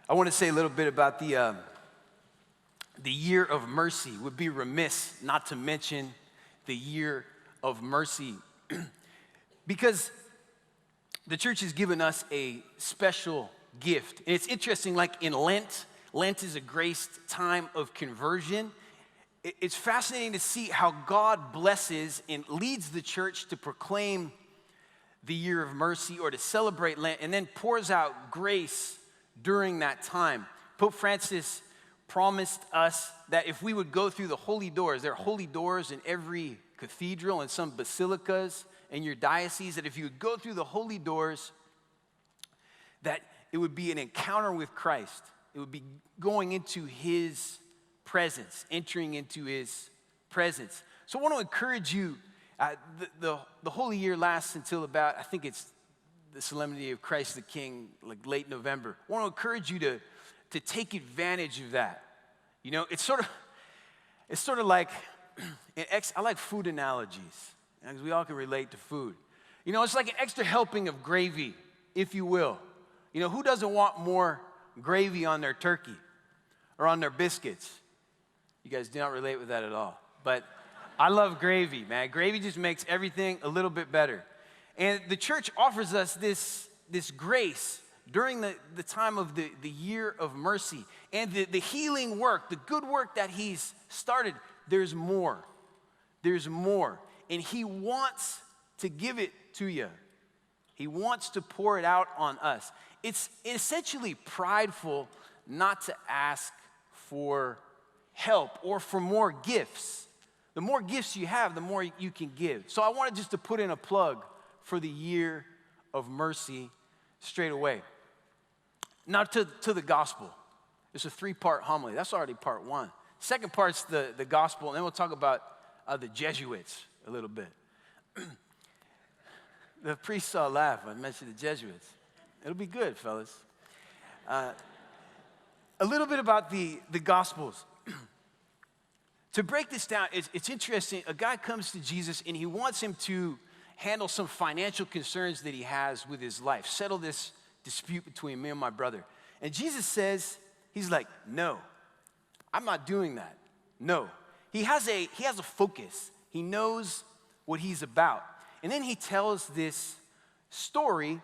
I want to say a little bit about the year of mercy. Would be remiss not to mention the year of mercy because the church has given us a special gift. And it's interesting, like in Lent is a grace time of conversion. It's fascinating to see how God blesses and leads the church to proclaim the year of mercy or to celebrate Lent, and then pours out grace during that time. Pope Francis promised us that if we would go through the holy doors, there are holy doors in every cathedral and some basilicas in your diocese, that if you would go through the holy doors, that it would be an encounter with Christ. It would be going into his presence, entering into his presence. So I want to encourage you, the Holy Year lasts until about, I think it's the Solemnity of Christ the King, like late November. I want to encourage you to take advantage of that. You know, it's sort of like, I like food analogies, because we all can relate to food. You know, it's like an extra helping of gravy, if you will. You know, who doesn't want more gravy on their turkey or on their biscuits? You guys do not relate with that at all. But I love gravy, man. Gravy just makes everything a little bit better. And the church offers us this grace during the time of the year of mercy. And the healing work, the good work that he's started, there's more. There's more. And he wants to give it to you. He wants to pour it out on us. It's essentially prideful not to ask for help or for more gifts. The more gifts you have, the more you can give. So I wanted just to put in a plug for the year of mercy straight away. Now to the gospel. It's a 3-part homily. That's already part 1. Second part's the gospel, and then we'll talk about the Jesuits a little bit. The priests saw a laugh. I mentioned the Jesuits. It'll be good, fellas. A little bit about the Gospels. To break this down, it's interesting. A guy comes to Jesus, and he wants him to handle some financial concerns that he has with his life, settle this dispute between me and my brother. And Jesus says, he's like, no, I'm not doing that. No. He has a focus. He knows what he's about. And then he tells this story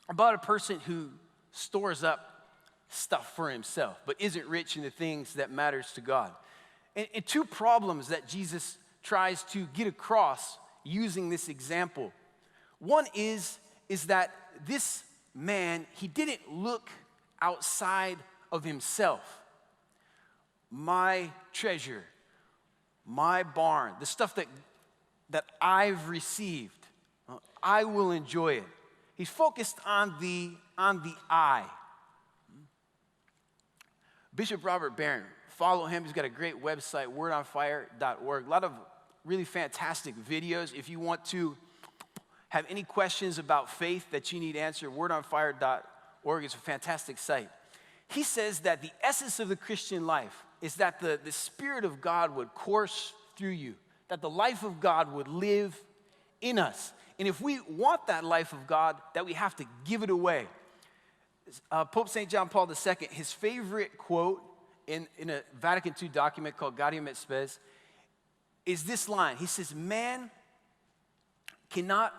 about a person who stores up stuff for himself, but isn't rich in the things that matters to God. And 2 problems that Jesus tries to get across using this example. One is that this man, he didn't look outside of himself. My treasure, my barn, the stuff that I've received, I will enjoy it. He's focused on the I. Bishop Robert Barron, follow him. He's got a great website, wordonfire.org. A lot of really fantastic videos. If you want to have any questions about faith that you need answered, wordonfire.org is a fantastic site. He says that the essence of the Christian life is that the Spirit of God would course through you, that the life of God would live in us. And if we want that life of God, that we have to give it away. Pope St. John Paul II, his favorite quote in a Vatican II document called Gaudium et Spes is this line. He says, man cannot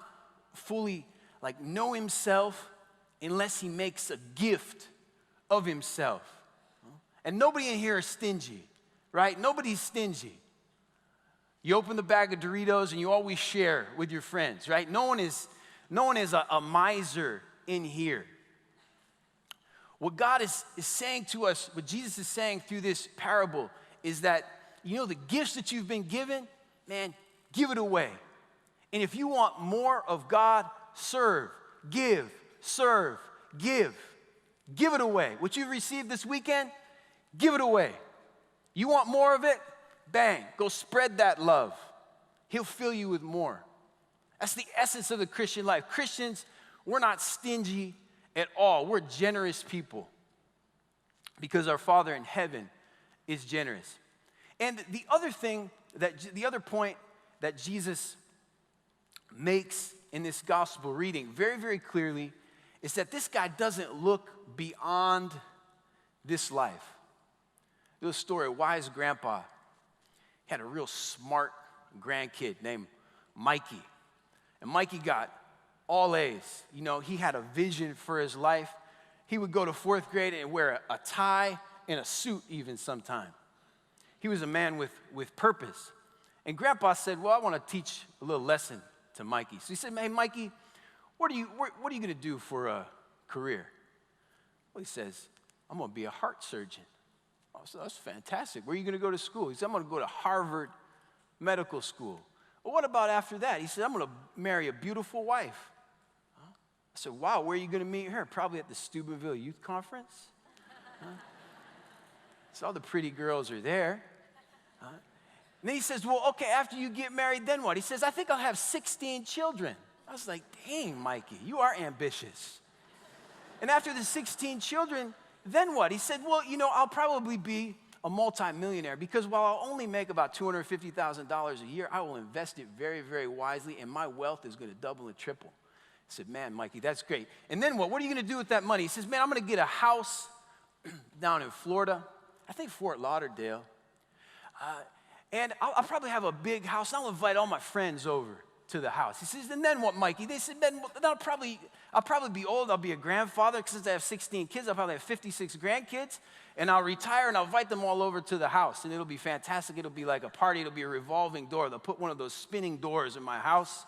fully know himself unless he makes a gift of himself. And nobody in here is stingy, right? Nobody's stingy. You open the bag of Doritos and you always share with your friends, right? No one is a miser in here. What God is saying to us, what Jesus is saying through this parable is that, the gifts that you've been given, man, give it away. And if you want more of God, serve, give, give. Give it away. What you've received this weekend, give it away. You want more of it? Bang, go spread that love. He'll fill you with more. That's the essence of the Christian life. Christians, we're not stingy at all. We're generous people because our Father in heaven is generous. And the other point that Jesus makes in this gospel reading very, very clearly is that this guy doesn't look beyond this life. There was a story, a wise grandpa had a real smart grandkid named Mikey. And Mikey got all A's. You know, he had a vision for his life. He would go to fourth grade and wear a tie and a suit even sometime. He was a man with purpose. And Grandpa said, well, I want to teach a little lesson to Mikey. So he said, hey, Mikey, what are you going to do for a career? Well, he says, I'm going to be a heart surgeon. Oh, so that's fantastic. Where are you going to go to school? He said, I'm going to go to Harvard Medical School. Well, what about after that? He said, I'm going to marry a beautiful wife. I said, wow, where are you going to meet her? Probably at the Steubenville Youth Conference. So all the pretty girls are there. And then he says, well, okay, after you get married, then what? He says, I think I'll have 16 children. I was like, dang, Mikey, you are ambitious. And after the 16 children, then what? He said, well, you know, I'll probably be a multimillionaire because while I'll only make about $250,000 a year, I will invest it very, very wisely, and my wealth is going to double and triple. I said, man, Mikey, that's great. And then what? What are you going to do with that money? He says, man, I'm going to get a house down in Florida, I think Fort Lauderdale, and I'll probably have a big house. I'll invite all my friends over to the house. He says, and then what, Mikey? They said, then I'll probably be old. I'll be a grandfather. Since I have 16 kids, I'll probably have 56 grandkids. And I'll retire, and I'll invite them all over to the house. And it'll be fantastic. It'll be like a party. It'll be a revolving door. They'll put one of those spinning doors in my house,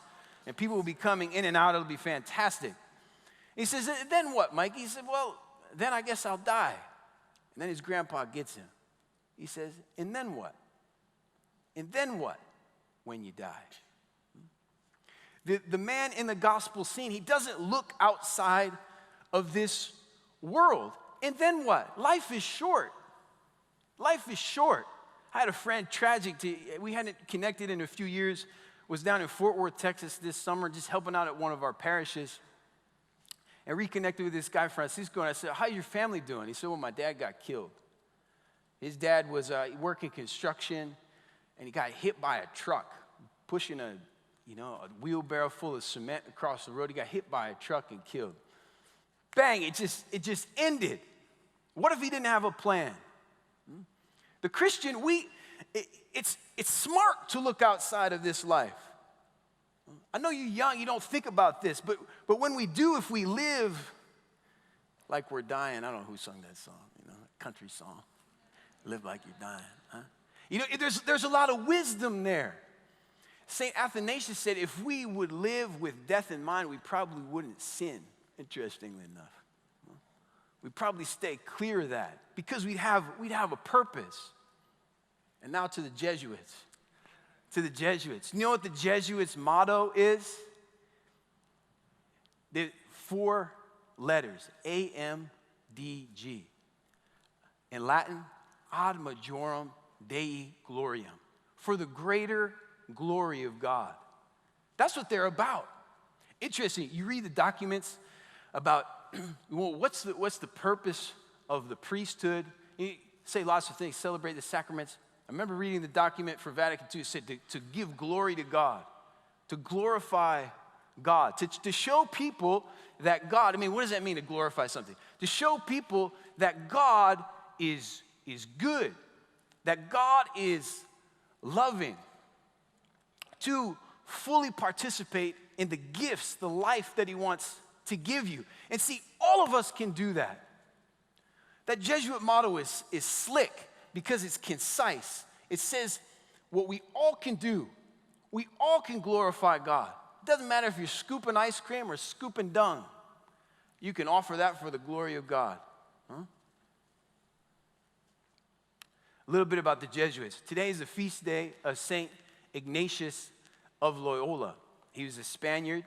and people will be coming in and out. It'll be fantastic. He says, then what, Mikey? He said, well, then I guess I'll die. And then his grandpa gets him. He says, and then what? And then what when you die? The man in the gospel scene, he doesn't look outside of this world. And then what? Life is short. Life is short. I had a friend, we hadn't connected in a few years, was down in Fort Worth, Texas this summer, just helping out at one of our parishes, and reconnected with this guy, Francisco, and I said, how's your family doing? He said, well, my dad got killed. His dad was working construction, and he got hit by a truck, pushing a wheelbarrow full of cement across the road. He got hit by a truck and killed. Bang, it just ended. What if he didn't have a plan? The Christian, it's smart to look outside of this life. I know you're young, you don't think about this, but when we do, if we live like we're dying, I don't know who sung that song, country song. Live like you're dying, huh? There's a lot of wisdom there. St. Athanasius said if we would live with death in mind, we probably wouldn't sin, interestingly enough. We'd probably stay clear of that because we'd have a purpose. And now to the Jesuits. You know what the Jesuits' motto is? The 4 letters, AMDG. In Latin, ad majorem Dei gloriam, for the greater glory of God. That's what they're about. Interesting, you read the documents about, well, what's the purpose of the priesthood? You say lots of things, celebrate the sacraments. I remember reading the document for Vatican II, it said to give glory to God, to glorify God, to show people that God, what does that mean to glorify something? To show people that God is good, that God is loving, to fully participate in the gifts, the life that he wants to give you. And see, all of us can do that. That Jesuit motto is slick because it's concise. It says what we all can do. We all can glorify God. It doesn't matter if you're scooping ice cream or scooping dung. You can offer that for the glory of God. Huh? A little bit about the Jesuits. Today is the feast day of St. Ignatius of Loyola. He was a Spaniard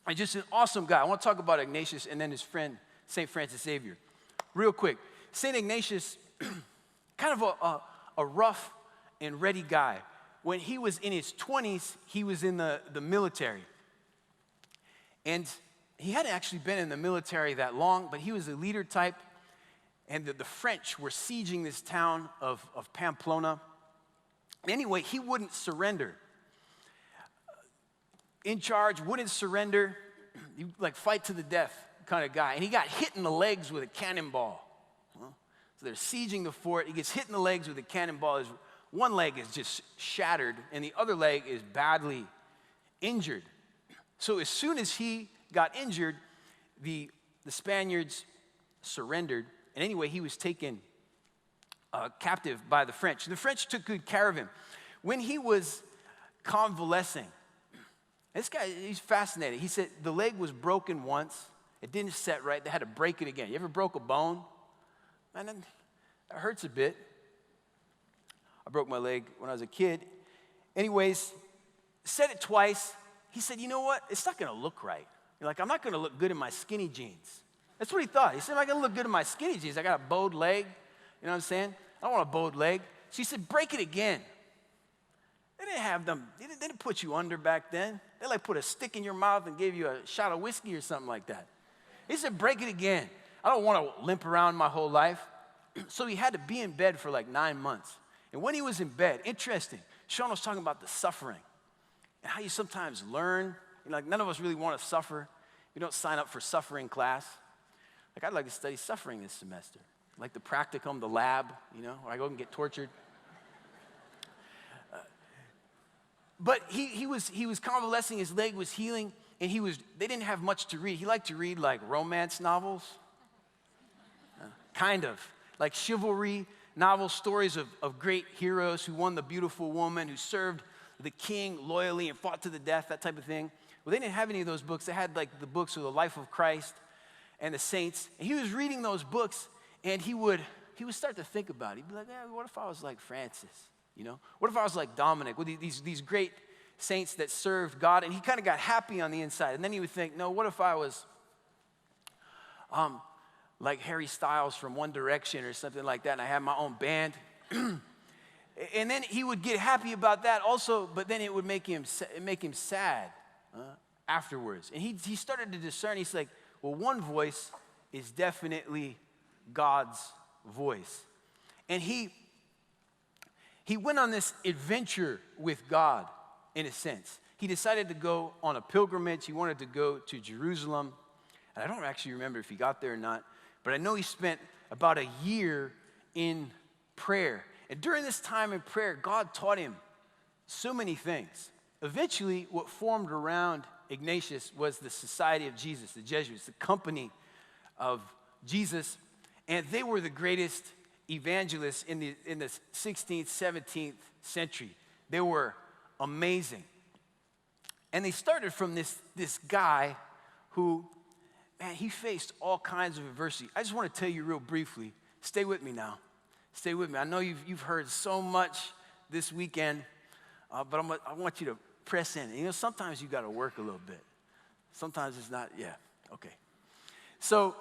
and just an awesome guy. I want to talk about Ignatius and then his friend, St. Francis Xavier. Real quick, St. Ignatius, kind of a rough and ready guy. When he was in his 20s, he was in the military. And he hadn't actually been in the military that long, but he was a leader type. And the French were sieging this town of Pamplona. Anyway, he wouldn't surrender. In charge, wouldn't surrender. He like fight to the death kind of guy. And he got hit in the legs with a cannonball. So they're sieging the fort. He gets hit in the legs with a cannonball. His one leg is just shattered, and the other leg is badly injured. So as soon as he got injured, the Spaniards surrendered. And anyway, he was taken captive by the French. The French took good care of him. When he was convalescing, this guy, he's fascinating. He said the leg was broken once. It didn't set right. They had to break it again. You ever broke a bone? Man, it hurts a bit. I broke my leg when I was a kid. Anyways, said it twice. He said, you know what? It's not going to look right. You're like, I'm not going to look good in my skinny jeans. That's what he thought. He said, I'm not going to look good in my skinny jeans. I got a bowed leg. You know what I'm saying? I don't want a bowed leg. So he said, break it again. They didn't have them. They didn't put you under back then. They like put a stick in your mouth and gave you a shot of whiskey or something like that. He said, break it again. I don't want to limp around my whole life. So he had to be in bed for like 9 months. And when he was in bed, interesting, Sean was talking about the suffering and how you sometimes learn. Like, none of us really want to suffer. We don't sign up for suffering class. Like, I'd like to study suffering this semester. Like the practicum, the lab, where I go and get tortured. But he was convalescing, his leg was healing, and they didn't have much to read. He liked to read like romance novels, kind of, like chivalry novels, stories of great heroes who won the beautiful woman, who served the king loyally and fought to the death, that type of thing. Well, they didn't have any of those books. They had like the books of the life of Christ and the saints. And he was reading those books, and he would start to think about it. He'd be like, what if I was like Francis? What if I was like Dominic, with these great saints that served God? And he kind of got happy on the inside. And then he would think, no, what if I was like Harry Styles from One Direction or something like that, and I had my own band? And then he would get happy about that also, but then it would make him sad afterwards. And he started to discern. He's like, well, one voice is definitely God's voice. And he went on this adventure with God, in a sense. He decided to go on a pilgrimage. He wanted to go to Jerusalem. And I don't actually remember if he got there or not, but I know he spent about a year in prayer. And during this time in prayer, God taught him so many things. Eventually, what formed around Ignatius was the Society of Jesus, the Jesuits, the company of Jesus. And they were the greatest evangelists in the 16th, 17th century. They were amazing. And they started from this guy who, man, he faced all kinds of adversity. I just want to tell you real briefly. Stay with me now. Stay with me. I know you've heard so much this weekend, but I want you to press in. And sometimes you got to work a little bit. Sometimes it's not, okay. So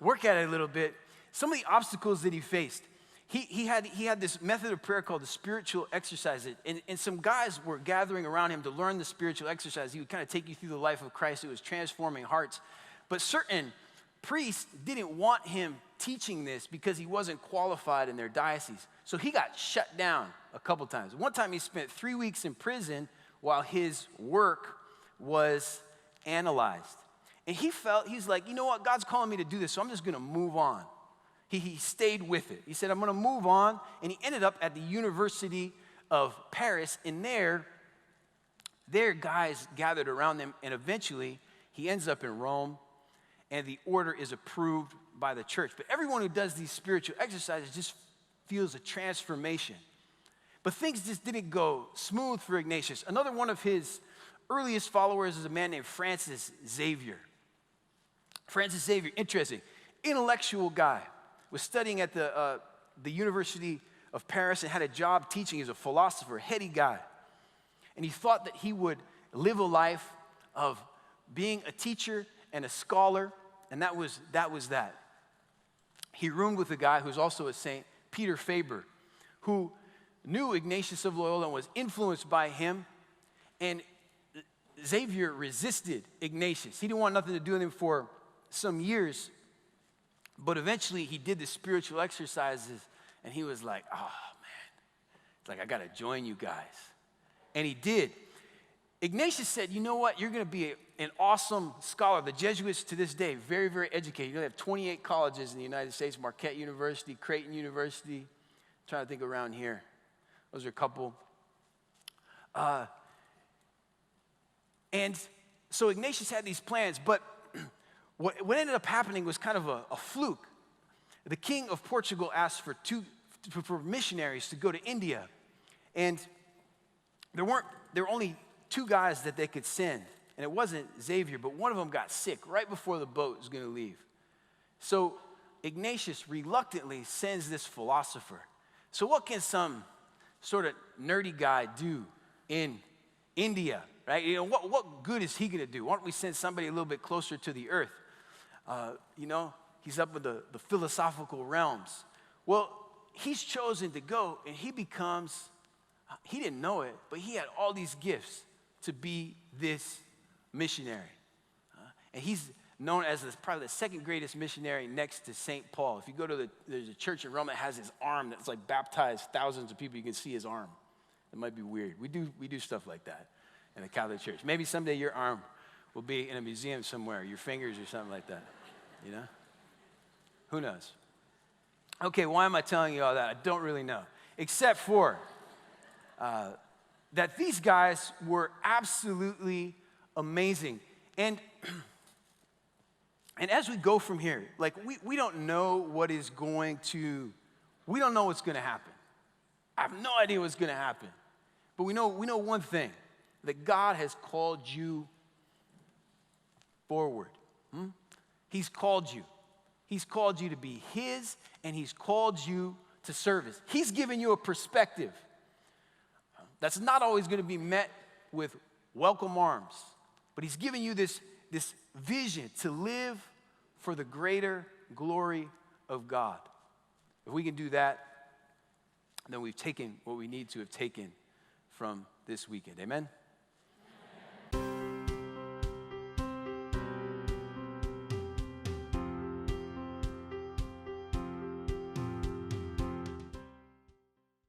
work at it a little bit. Some of the obstacles that he faced, he had this method of prayer called the spiritual exercises, and some guys were gathering around him to learn the spiritual exercise. He would kind of take you through the life of Christ. It was transforming hearts. But certain priests didn't want him teaching this because he wasn't qualified in their diocese. So he got shut down a couple times. One time he spent 3 weeks in prison while his work was analyzed. And he's like, you know what, God's calling me to do this, so I'm just going to move on. He stayed with it. He said, I'm going to move on. And he ended up at the University of Paris. And there guys gathered around him. And eventually, he ends up in Rome. And the order is approved by the church. But everyone who does these spiritual exercises just feels a transformation. But things just didn't go smooth for Ignatius. Another one of his earliest followers is a man named Francis Xavier. Francis Xavier, interesting, intellectual guy. Was studying at the University of Paris and had a job teaching. He's a philosopher, heady guy. And he thought that he would live a life of being a teacher and a scholar, and that was that. He roomed with a guy who's also a saint, Peter Faber, who knew Ignatius of Loyola and was influenced by him. And Xavier resisted Ignatius. He didn't want nothing to do with him for some years. But eventually, he did the spiritual exercises, and he was like, oh, man. It's like, I got to join you guys. And he did. Ignatius said, you know what, you're going to be an awesome scholar. The Jesuits to this day, very, very educated. You know, they have 28 colleges in the United States, Marquette University, Creighton University. I'm trying to think around here. Those are a couple. And so Ignatius had these plans, but what ended up happening was kind of a fluke. The king of Portugal asked for missionaries to go to India. And there were only 2 guys that they could send. And it wasn't Xavier, but one of them got sick right before the boat was going to leave. So Ignatius reluctantly sends this philosopher. So what can some sort of nerdy guy do in India, right? You know, what good is he going to do? Why don't we send somebody a little bit closer to the earth? You know, he's up in the philosophical realms. Well, he's chosen to go, and he didn't know it, but he had all these gifts to be this missionary. And he's known as probably the second greatest missionary next to St. Paul. If you go to there's a church in Rome that has his arm that's like baptized thousands of people. You can see his arm. It might be weird. We do stuff like that in the Catholic Church. Maybe someday your arm will be in a museum somewhere, your fingers or something like that, you know? Who knows? Okay, why am I telling you all that? I don't really know, except for that these guys were absolutely amazing. And as we go from here, like we don't know we don't know what's going to happen. I have no idea what's going to happen. But we know one thing, that God has called you forward. He's called you. He's called you to be his, and he's called you to service. He's given you a perspective that's not always going to be met with welcome arms, but he's given you this vision to live for the greater glory of God. If we can do that, then we've taken what we need to have taken from this weekend. Amen?